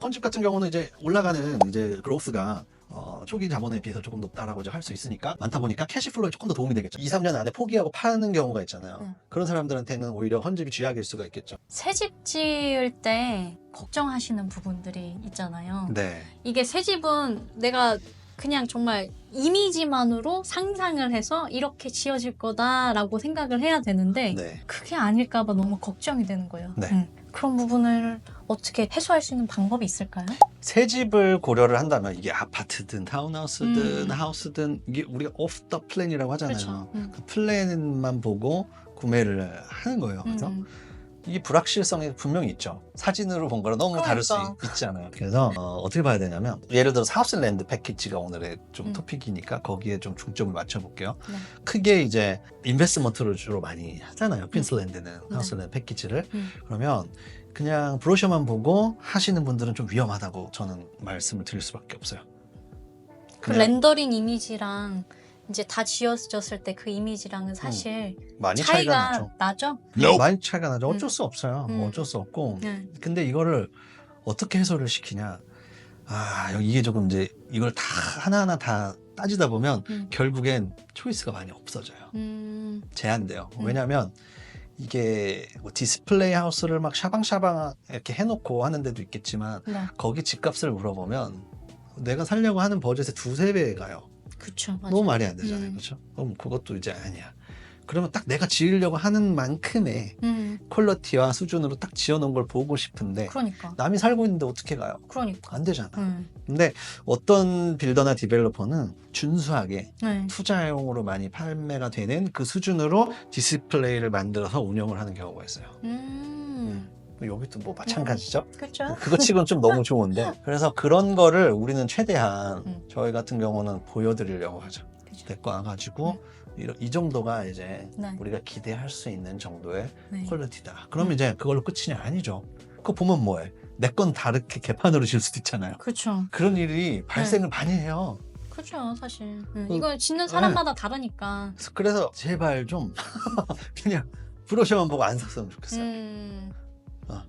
펀집 같은 경우는 이제 올라가는 이제 그로스가 초기 자본에 비해서 조금 높다라고 할 수 있으니까 많다 보니까 캐시플로에 조금 더 도움이 되겠죠. 2, 3년 안에 포기하고 파는 경우가 있잖아요. 그런 사람들한테는 오히려 헌집이 쥐약일 수가 있겠죠. 새 집 지을 때 걱정하시는 부분들이 있잖아요. 네. 이게 새 집은 내가 그냥 정말 이미지만으로 상상을 해서 이렇게 지어질 거다라고 생각을 해야 되는데 네. 그게 아닐까 봐 너무 걱정이 되는 거예요. 네. 그런 부분을 어떻게 해소할 수 있는 방법이 있을까요? 새 집을 고려를 한다면 이게 아파트든 타운하우스든 하우스든 이게 우리가 오프 더 플랜이라고 하잖아요. 그렇죠. 그 플랜만 보고 구매를 하는 거예요. 그래서 이게 불확실성이 분명히 있죠. 사진으로 본 거랑 너무 다를 수 있잖아요. 그래서 어떻게 봐야 되냐면 예를 들어서 하우스랜드 패키지가 오늘의 좀 토픽이니까 거기에 좀 중점을 맞춰볼게요. 네. 크게 이제 인베스트먼트를 주로 많이 하잖아요. 퀸슬랜드는 하우스랜드 패키지를. 그러면 그냥 브로셔만 보고 하시는 분들은 좀 위험하다고 저는 말씀을 드릴 수밖에 없어요. 그 렌더링 이미지랑 이제 다 지어졌을 때 그 이미지랑은 사실 많이 차이가 나죠? 많이 차이가 나죠. 어쩔 수 없어요. 어쩔 수 없고. 근데 이거를 어떻게 해소를 시키냐. 이게 조금 이제 이걸 다 하나하나 다 따지다 보면 결국엔 초이스가 많이 없어져요. 제한돼요. 왜냐하면 이게 뭐 디스플레이 하우스를 막 샤방샤방 이렇게 해놓고 하는 데도 있겠지만 거기 집값을 물어보면 내가 살려고 하는 버젯의 2~3배 가요. 그쵸, 맞아요. 너무 말이 안 되잖아요. 그렇죠? 그럼 그것도 이제 아니야. 그러면 딱 내가 지으려고 하는 만큼의 퀄리티와 수준으로 딱 지어놓은 걸 보고 싶은데 그러니까. 남이 살고 있는데 어떻게 가요? 그러니까. 안 되잖아. 근데 어떤 빌더나 디벨로퍼는 준수하게 네. 투자용으로 많이 판매가 되는 그 수준으로 디스플레이를 만들어서 운영을 하는 경우가 있어요. 여기도 뭐 마찬가지죠. 그렇죠. 그거 치고는 좀 너무 좋은데 그래서 그런 거를 우리는 최대한 저희 같은 경우는 보여드리려고 하죠. 데리고 와가지고 이 정도가 이제 우리가 기대할 수 있는 정도의 퀄리티다. 그러면 이제 그걸로 끝이냐? 아니죠. 그거 보면 뭐해? 내 건 다르게 개판으로 질 수도 있잖아요. 그렇죠. 그런 일이 발생을 많이 해요. 그렇죠, 사실. 이거 짓는 사람마다 다르니까. 그래서 제발 좀 그냥 브로셔만 보고 안 샀으면 좋겠어요.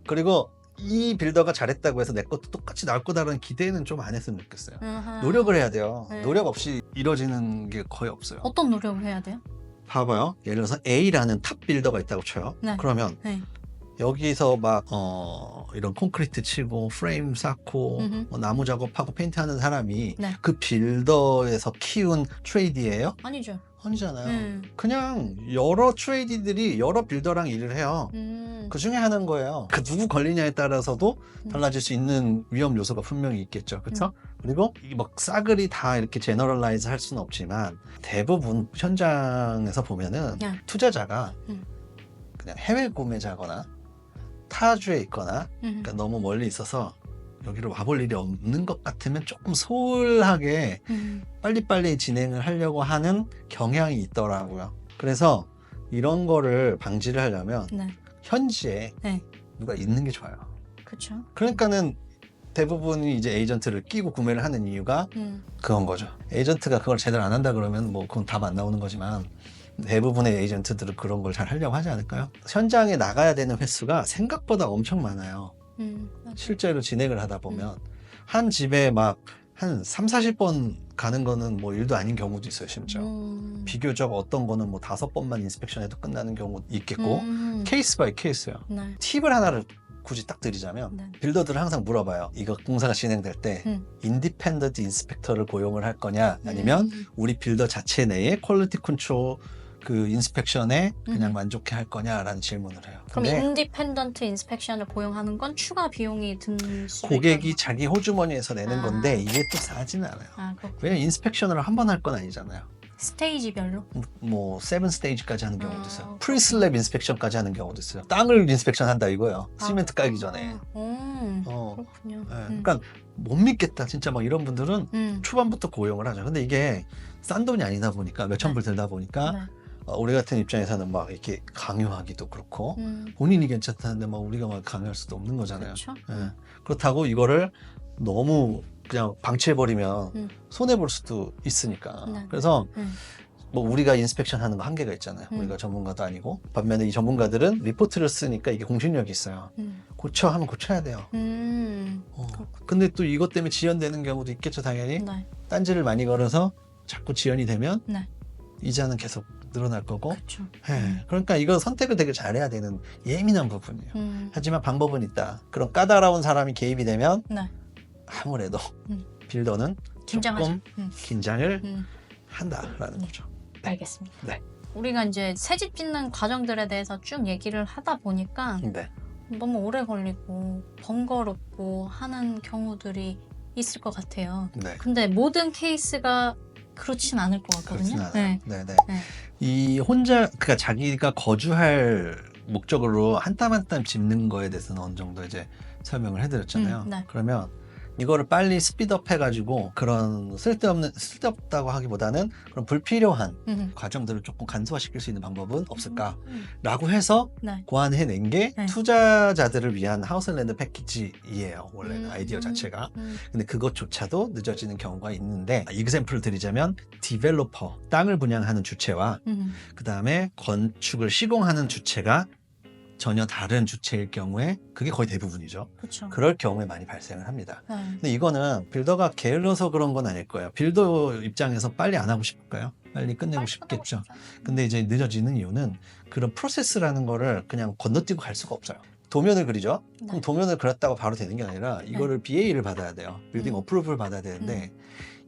그리고 이 빌더가 잘했다고 해서 내 것도 똑같이 나올 거다라는 기대는 좀 안 했으면 좋겠어요. 노력을 해야 돼요. 노력 없이 이루어지는 게 거의 없어요. 어떤 노력을 해야 돼요? 봐봐요. 예를 들어서 A라는 탑 빌더가 있다고 쳐요. 그러면 여기서 막 이런 콘크리트 치고 프레임 쌓고 뭐 나무 작업하고 페인트하는 사람이 그 빌더에서 키운 트레이디예요? 아니죠. 아니잖아요. 그냥 여러 트레이디들이 여러 빌더랑 일을 해요. 그 중에 하는 거예요. 그 누구 걸리냐에 따라서도 달라질 수 있는 위험 요소가 분명히 있겠죠. 그렇죠? 그리고 이 막 싸그리 다 이렇게 제너럴라이즈 할 수는 없지만 대부분 현장에서 보면은 투자자가 그냥 해외 구매자거나 타주에 있거나 그러니까 너무 멀리 있어서 여기로 와볼 일이 없는 것 같으면 조금 소홀하게 빨리빨리 진행을 하려고 하는 경향이 있더라고요. 그래서 이런 거를 방지를 하려면 현지에 누가 있는 게 좋아요. 그렇죠. 그러니까는 대부분이 이제 에이전트를 끼고 구매를 하는 이유가 그건 거죠. 에이전트가 그걸 제대로 안 한다 그러면 뭐 그건 답 안 나오는 거지만 대부분의 에이전트들은 그런 걸 잘 하려고 하지 않을까요? 현장에 나가야 되는 횟수가 생각보다 엄청 많아요. 실제로 진행을 하다 보면 한 집에 막 한 30~40번 가는 거는 뭐 일도 아닌 경우도 있어요. 심지어 비교적 어떤 거는 뭐 5번만 인스펙션해도 끝나는 경우도 있겠고 케이스 바이 케이스예요. 팁을 하나를 굳이 딱 드리자면 빌더들은 항상 물어봐요. 이거 공사가 진행될 때 인디펜던트 인스펙터를 고용을 할 거냐 아니면 우리 빌더 자체 내에 퀄리티 컨트롤 그 인스펙션에 그냥 만족해 할 거냐라는 질문을 해요. 그럼 인디펜던트 인스펙션을 고용하는 건 추가 비용이 든 수 고객이 자기 호주머니에서 내는 건데 이게 또 싸지는 않아요. 왜냐면 인스펙션을 한 번 할 건 아니잖아요. 스테이지별로? 뭐 7스테이지까지 하는 경우도 있어요. 프리슬랩 인스펙션까지 하는 경우도 있어요. 땅을 인스펙션 한다 이거예요. 시멘트 깔기 전에. 그렇군요. 그러니까 못 믿겠다 진짜 막 이런 분들은 초반부터 고용을 하죠. 근데 이게 싼 돈이 아니다 보니까 몇천 불 들다 보니까 우리 같은 입장에서는 막 이렇게 강요하기도 그렇고 본인이 괜찮다는데 막 우리가 막 강요할 수도 없는 거잖아요. 그렇다고 이거를 너무 그냥 방치해버리면 손해볼 수도 있으니까. 그래서 뭐 우리가 인스펙션 하는 거 한계가 있잖아요. 우리가 전문가도 아니고. 반면에 이 전문가들은 리포트를 쓰니까 이게 공신력이 있어요. 고쳐 하면 고쳐야 돼요. 근데 또 이것 때문에 지연되는 경우도 있겠죠, 당연히. 네. 딴지를 많이 걸어서 자꾸 지연이 되면 네. 이자는 계속 늘어날 거고. 그렇죠. 그러니까 이거 선택을 되게 잘해야 되는 예민한 부분이에요. 하지만 방법은 있다. 그런 까다로운 사람이 개입이 되면 네. 아무래도 음. 빌더는 긴장하죠. 조금 긴장을 음. 한다라는 거죠. 알겠습니다. 네. 우리가 이제 새집 짓는 과정들에 대해서 쭉 얘기를 하다 보니까 네. 너무 오래 걸리고 번거롭고 하는 경우들이 있을 것 같아요. 네. 근데 모든 케이스가 그렇진 않을 것 같거든요. 그렇진 않아요. 네. 네네. 네. 이 혼자 그러니까 자기가 거주할 목적으로 한 땀 한 땀 짚는 거에 대해서는 어느 정도 이제 설명을 해드렸잖아요. 네. 그러면 이거를 빨리 스피드업 해가지고 그런 쓸데없다고 하기보다는 그런 불필요한 과정들을 조금 간소화시킬 수 있는 방법은 없을까라고 해서 네. 고안해낸 게 네. 투자자들을 위한 하우스랜드 패키지예요. 원래는 아이디어 자체가. 근데 그것조차도 늦어지는 경우가 있는데 이그샘플을 드리자면 디벨로퍼, 땅을 분양하는 주체와 그 다음에 건축을 시공하는 주체가 전혀 다른 주체일 경우에 그게 거의 대부분이죠. 그렇죠. 그럴 경우에 많이 발생을 합니다. 네. 근데 이거는 빌더가 게을러서 그런 건 아닐 거예요. 빌더 입장에서 빨리 안 하고 싶을까요? 빨리 끝내고 싶겠죠. 근데 이제 늦어지는 이유는 그런 프로세스라는 거를 그냥 건너뛰고 갈 수가 없어요. 도면을 그리죠? 네. 그럼 도면을 그렸다고 바로 되는 게 아니라 이거를 BA를 받아야 돼요. 빌딩 어프로브를 받아야 되는데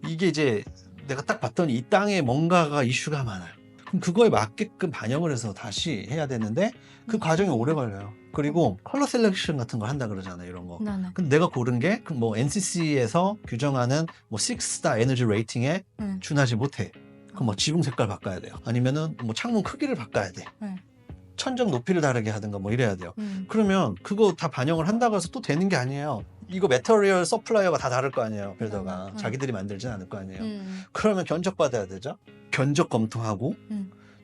이게 이제 내가 딱 봤더니 이 땅에 뭔가가 이슈가 많아요. 그럼 그거에 맞게끔 반영을 해서 다시 해야 되는데 그 과정이 오래 걸려요. 그리고 컬러 셀렉션 같은 걸 한다 그러잖아요, 이런 거. 네네. 근데 내가 고른 게 뭐 NCC에서 규정하는 뭐 6스타 에너지 레이팅에 준하지 못해. 그럼 뭐 지붕 색깔 바꿔야 돼요. 아니면은 뭐 창문 크기를 바꿔야 돼. 천정 높이를 다르게 하든가 뭐 이래야 돼요. 그러면 그거 다 반영을 한다고 해서 또 되는 게 아니에요. 이거 매터리얼 서플라이어가 다 다를 거 아니에요, 빌더가. 자기들이 만들진 않을 거 아니에요. 그러면 견적 받아야 되죠. 견적 검토하고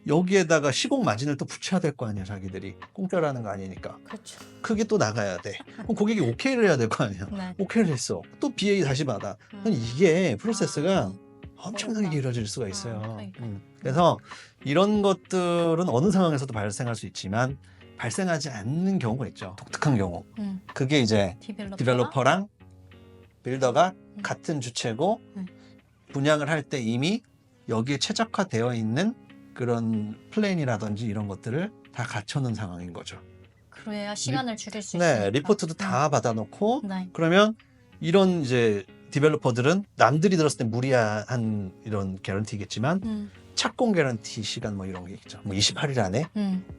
여기에다가 시공 마진을 또 붙여야 될 거 아니에요, 자기들이. 공짜라는 거 아니니까. 그렇죠. 그게 또 나가야 돼. 그럼 고객이 오케이를 해야 될 거 아니에요. 네. 오케이를 했어. 또 BA 다시 받아. 이게 프로세스가 엄청나게 길어질 수가 있어요. 그러니까. 그래서 이런 것들은 어느 상황에서도 발생할 수 있지만 발생하지 않는 경우가 있죠. 독특한 경우. 그게 이제 디벨로퍼랑 빌더가 같은 주체고 분양을 할 때 이미 여기에 최적화되어 있는 그런 플랜이라든지 이런 것들을 다 갖춰놓은 상황인 거죠. 그래야 시간을 줄일 수 있으니까. 네, 리포트도 다 받아놓고 네. 그러면 이런 이제 디벨로퍼들은 남들이 들었을 때 무리한 이런 개런티겠지만 착공 개런티 시간 뭐 이런 게 있죠. 뭐 28일 안에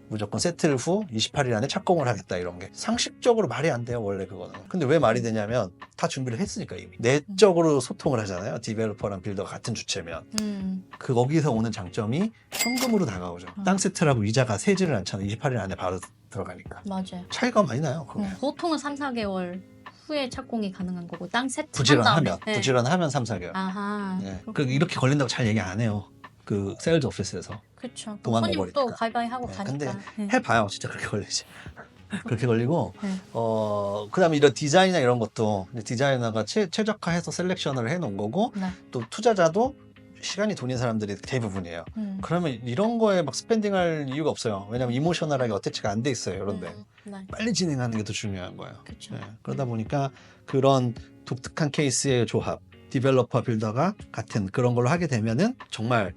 무조건 세틀 후 28일 안에 착공을 하겠다 이런 게 상식적으로 말이 안 돼요, 원래 그거는. 근데 왜 말이 되냐면 다 준비를 했으니까 이미 내적으로 소통을 하잖아요. 디벨로퍼랑 빌더가 같은 주체면. 그 거기서 오는 장점이 현금으로 다가오죠. 땅 세트라고 이자가 세지를 않잖아요. 28일 안에 바로 들어가니까. 맞아요. 차이가 많이 나요. 그게. 보통은 3, 4개월 후에 착공이 가능한 거고 땅 세트 부지런하면 3, 4개월. 아하. 네. 이렇게 걸린다고 잘 얘기 안 해요. 그 세일즈 오피스에서. 그렇죠. 도망가 손님 또 버리니까. 가위바위 하고 네, 가니까. 근데 해봐요. 진짜 그렇게 걸리지. 그렇게 걸리고 네. 그다음에 이런 디자인이나 이런 것도 이제 디자이너가 최적화해서 셀렉션을 해놓은 거고 네. 또 투자자도 시간이 돈인 사람들이 대부분이에요. 그러면 이런 거에 막 스pen딩할 이유가 없어요. 왜냐면 이모셔널하게 어태치가 안 돼 있어요. 이런데 네. 빨리 진행하는 게 더 중요한 거예요. 그렇죠. 네, 그러다 보니까 그런 독특한 케이스의 조합, 디벨로퍼 빌더가 같은 그런 걸로 하게 되면은 정말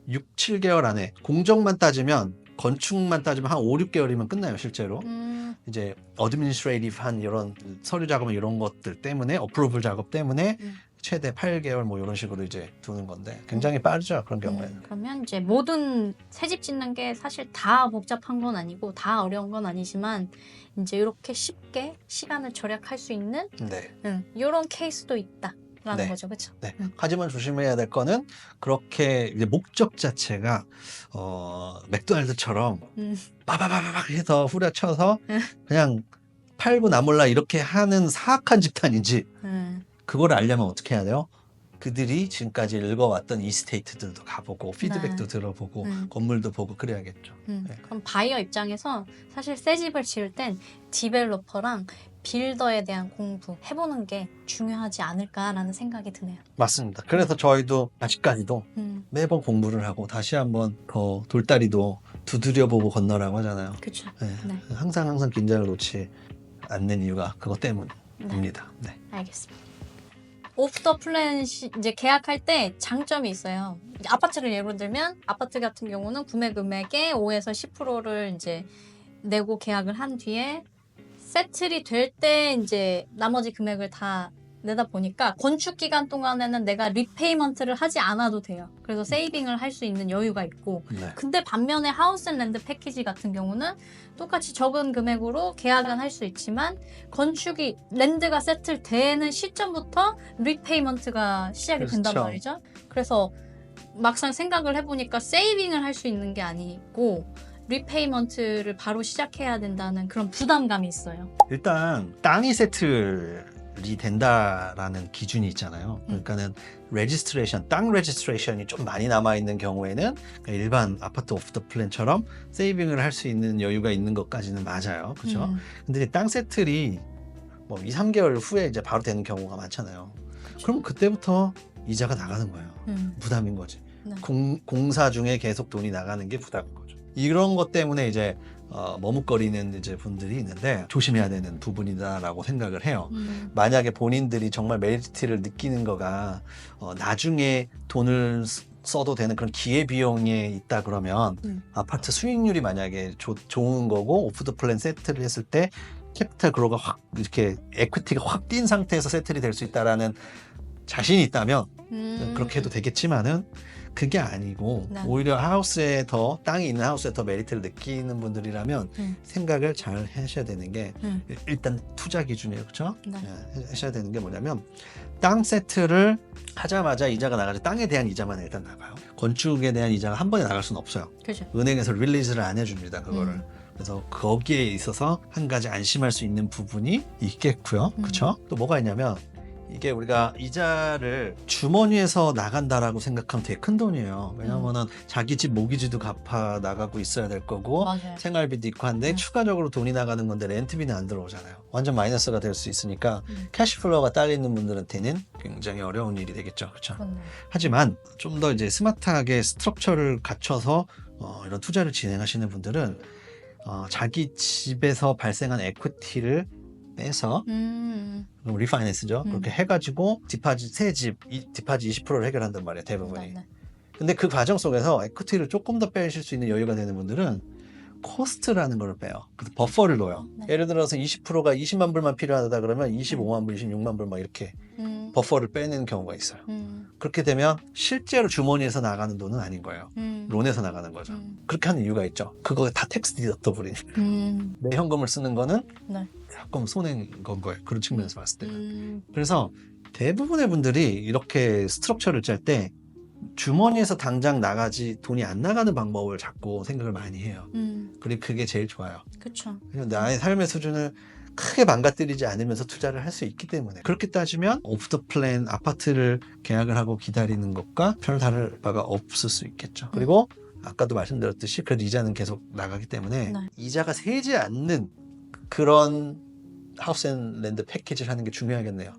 6, 7개월 안에 공정만 따지면 건축만 따지면 한 5, 6개월이면 끝나요, 실제로. 이제 어드미니스트레이티브한 이런 서류 작업 이런 것들 때문에 어프로블 작업 때문에 최대 8개월 뭐 이런 식으로 이제 두는 건데 굉장히 빠르죠, 그런 경우에는. 그러면 이제 모든 새집 짓는 게 사실 다 복잡한 건 아니고 다 어려운 건 아니지만 이제 이렇게 쉽게 시간을 절약할 수 있는 네. 이런 케이스도 있다라는 네. 거죠, 그렇죠? 네. 하지만 조심해야 될 거는 그렇게 이제 목적 자체가 맥도날드처럼 빠바바바박 해서 후려쳐서 그냥 팔고 나몰라 이렇게 하는 사악한 집단인지 그걸 알려면 어떻게 해야 돼요? 그들이 지금까지 읽어왔던 이스테이트들도 가보고 피드백도 들어보고 건물도 보고 그래야겠죠. 네. 그럼 바이어 입장에서 사실 새 집을 지을 땐 디벨로퍼랑 빌더에 대한 공부 해보는 게 중요하지 않을까라는 생각이 드네요. 맞습니다. 그래서 저희도 아직까지도 매번 공부를 하고 다시 한번 더 돌다리도 두드려보고 건너라고 하잖아요. 그렇죠. 네. 네. 항상 긴장을 놓지 않는 이유가 그것 때문에 입니다. 네. 알겠습니다. 오프 더 플랜 이제 계약할 때 장점이 있어요. 아파트를 예로 들면 아파트 같은 경우는 구매 금액의 5에서 10%를 이제 내고 계약을 한 뒤에 세틀이 될 때 이제 나머지 금액을 다 내다 보니까 건축 기간 동안에는 내가 리페이먼트를 하지 않아도 돼요. 그래서 세이빙을 할 수 있는 여유가 있고 네. 근데 반면에 하우스 앤 랜드 패키지 같은 경우는 똑같이 적은 금액으로 계약은 할 수 있지만 건축이 랜드가 세틀되는 시점부터 리페이먼트가 시작이 된단 그렇죠. 말이죠. 그래서 막상 생각을 해보니까 세이빙을 할 수 있는 게 아니고 리페이먼트를 바로 시작해야 된다는 그런 부담감이 있어요. 일단 땅이 세틀이 된다라는 기준이 있잖아요. 그러니까는 레지스트레이션, 땅 레지스트레이션이 좀 많이 남아 있는 경우에는 그러니까 일반 아파트 오프 더 플랜처럼 세이빙을 할 수 있는 여유가 있는 것까지는 맞아요. 그렇죠? 근데 이제 땅 세틀이 뭐 2, 3개월 후에 이제 바로 되는 경우가 많잖아요. 그럼 그때부터 이자가 나가는 거예요. 부담인 거지. 네. 공사 중에 계속 돈이 나가는 게 부담인 거죠. 이런 것 때문에 이제 머뭇거리는 이제 분들이 있는데 조심해야 되는 부분이다라고 생각을 해요. 만약에 본인들이 정말 메리트를 느끼는 거가 나중에 돈을 써도 되는 그런 기회비용에 있다 그러면 아파트 수익률이 만약에 좋은 거고 오프 더 플랜 세트를 했을 때 캐피탈 그로가 확 이렇게 에퀴티가 확 뛴 상태에서 세틀이 될 수 있다라는 자신이 있다면 그렇게 해도 되겠지만은 그게 아니고 네. 오히려 하우스에 더 땅이 있는 하우스에 더 메리트를 느끼는 분들이라면 생각을 잘 하셔야 되는 게 일단 투자 기준이에요. 그렇죠? 네. 하셔야 되는 게 뭐냐면 땅 세트를 하자마자 이자가 나가죠. 땅에 대한 이자만 일단 나가요. 건축에 대한 이자가 한 번에 나갈 수는 없어요. 그죠. 은행에서 릴리즈를 안 해줍니다. 그거를. 그래서 거기에 있어서 한 가지 안심할 수 있는 부분이 있겠고요. 그렇죠? 또 뭐가 있냐면 이게 우리가 이자를 주머니에서 나간다라고 생각하면 되게 큰 돈이에요. 왜냐면은 자기 집 모기지도 갚아 나가고 있어야 될 거고 맞아요. 생활비도 있고 한데 추가적으로 돈이 나가는 건데 렌트비는 안 들어오잖아요. 완전 마이너스가 될 수 있으니까 캐시플로우가 딸리는 분들한테는 굉장히 어려운 일이 되겠죠. 그렇죠? 하지만 좀 더 이제 스마트하게 스트럭처를 갖춰서 이런 투자를 진행하시는 분들은 자기 집에서 발생한 에퀴티를 빼서 리파이낸스죠. 그렇게 해가지고 디파짓 새집 디파짓 20%를 해결한단 말이에요. 대부분이. 네. 근데 그 과정 속에서 에퀴티를 조금 더 빼실 수 있는 여유가 되는 분들은 코스트라는 걸 빼요. 그래서 버퍼를 넣어요. 네. 예를 들어서 20%가 20만 불만 필요하다 그러면 25만 불, 26만 불 막 이렇게 버퍼를 빼내는 경우가 있어요. 그렇게 되면 실제로 주머니에서 나가는 돈은 아닌 거예요. 론에서 나가는 거죠. 그렇게 하는 이유가 있죠. 그거 다 텍스 디덕터블이니까. 내 현금을 쓰는 거는 네. 조금 손해인 건 거예요. 그런 측면에서 봤을 때는. 그래서 대부분의 분들이 이렇게 스트럭처를 짤 때 주머니에서 당장 나가지 돈이 안 나가는 방법을 자꾸 생각을 많이 해요. 그리고 그게 제일 좋아요. 그렇죠. 나의 삶의 수준을 크게 망가뜨리지 않으면서 투자를 할 수 있기 때문에 그렇게 따지면 오프 더 플랜 아파트를 계약을 하고 기다리는 것과 별 다를 바가 없을 수 있겠죠. 그리고 아까도 말씀드렸듯이 그래도 이자는 계속 나가기 때문에 네. 이자가 새지 않는 그런 하우스 앤 랜드 패키지를 하는 게 중요하겠네요.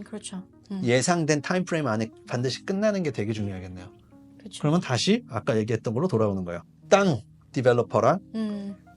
그렇죠. 예상된 타임프레임 안에 반드시 끝나는 게 되게 중요하겠네요. 그렇죠. 그러면 다시 아까 얘기했던 걸로 돌아오는 거예요. 땅 디벨로퍼랑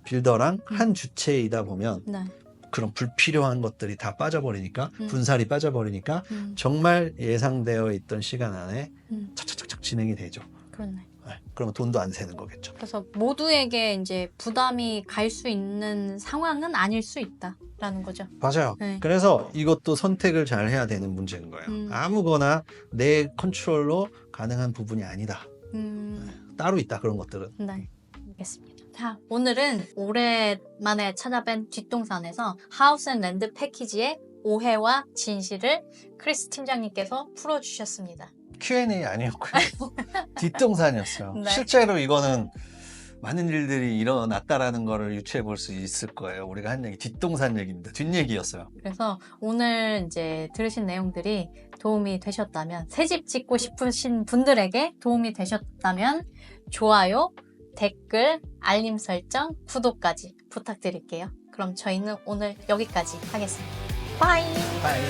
빌더랑 한 주체이다 보면 네. 그런 불필요한 것들이 다 빠져버리니까 분살이 빠져버리니까 정말 예상되어 있던 시간 안에 착착착착 진행이 되죠. 그렇네. 네, 그러면 돈도 안 새는 거겠죠. 그래서 모두에게 이제 부담이 갈 수 있는 상황은 아닐 수 있다라는 거죠. 맞아요. 네. 그래서 이것도 선택을 잘 해야 되는 문제인 거예요. 아무거나 내 컨트롤로 가능한 부분이 아니다. 따로 있다 그런 것들은. 네, 알겠습니다. 자, 오늘은 오랜만에 찾아뵌 뒷동산에서 하우스 앤 랜드 패키지의 오해와 진실을 크리스 팀장님께서 풀어주셨습니다. Q&A 아니었고요. 뒷동산이었어요. 네. 실제로 이거는 많은 일들이 일어났다라는 거를 유추해 볼 수 있을 거예요. 우리가 한 얘기 뒷동산 얘기입니다. 뒷얘기였어요. 그래서 오늘 이제 들으신 내용들이 도움이 되셨다면 새집 짓고 싶으신 분들에게 도움이 되셨다면 좋아요, 댓글, 알림 설정, 구독까지 부탁드릴게요. 그럼 저희는 오늘 여기까지 하겠습니다. 바이! 바이.